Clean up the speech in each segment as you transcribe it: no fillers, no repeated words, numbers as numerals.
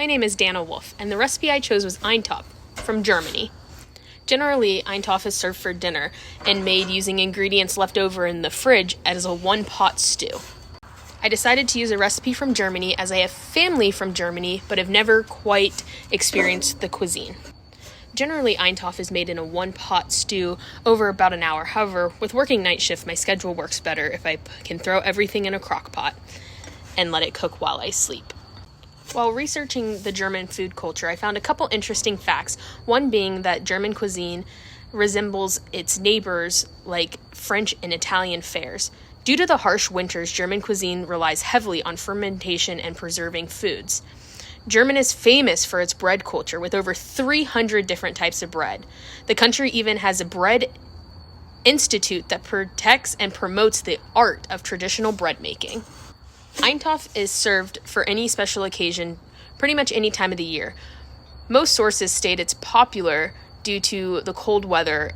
My name is Danna and the recipe I chose was Eintopf from Germany. Generally, Eintopf is served for dinner and made using ingredients left over in the fridge as a one-pot stew. I decided to use a recipe from Germany as I have family from Germany but have never quite experienced the cuisine. Generally, Eintopf is made in a one-pot stew over about an hour. However, with working night shift, my schedule works better if I can throw everything in a crock pot and let it cook while I sleep. While researching the German food culture, I found a couple interesting facts, one being that German cuisine resembles its neighbors like French and Italian fares. Due to the harsh winters, German cuisine relies heavily on fermentation and preserving foods. Germany is famous for its bread culture, with over 300 different types of bread. The country even has a bread institute that protects and promotes the art of traditional bread making. Eintopf is served for any special occasion, pretty much any time of the year. Most sources state it's popular due to the cold weather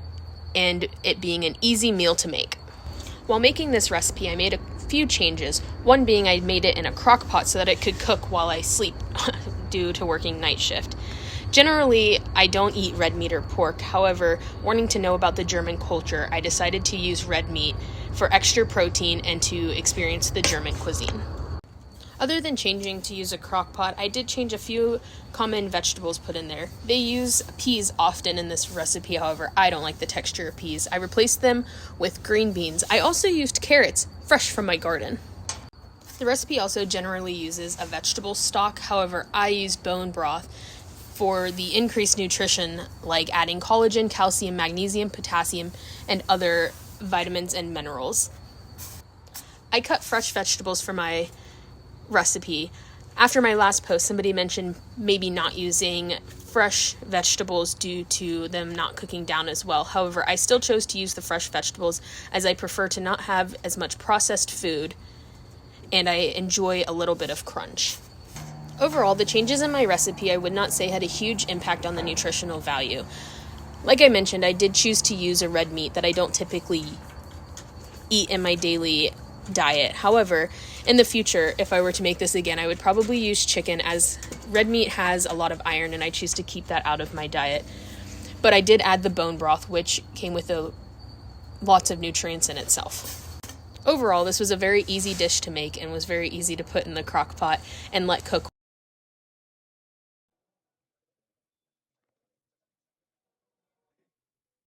and it being an easy meal to make. While making this recipe, I made a few changes, one being I made it in a crock pot so that it could cook while I sleep due to working night shift. Generally, I don't eat red meat or pork. However, wanting to know about the German culture, I decided to use red meat for extra protein and to experience the German cuisine. Other than changing to use a crock pot, I did change a few common vegetables put in there. They use peas often in this recipe, however, I don't like the texture of peas. I replaced them with green beans. I also used carrots, fresh from my garden. The recipe also generally uses a vegetable stock, however, I used bone broth for the increased nutrition, like adding collagen, calcium, magnesium, potassium, and other vitamins and minerals. I cut fresh vegetables for my recipe. After my last post, somebody mentioned maybe not using fresh vegetables due to them not cooking down as well. However, I still chose to use the fresh vegetables as I prefer to not have as much processed food and I enjoy a little bit of crunch. Overall, the changes in my recipe I would not say had a huge impact on the nutritional value. Like I mentioned, I did choose to use a red meat that I don't typically eat in my daily diet. However, in the future, if I were to make this again, I would probably use chicken, as red meat has a lot of iron and I choose to keep that out of my diet. But I did add the bone broth, which came with lots of nutrients in itself. Overall, this was a very easy dish to make and was very easy to put in the crock pot and let cook.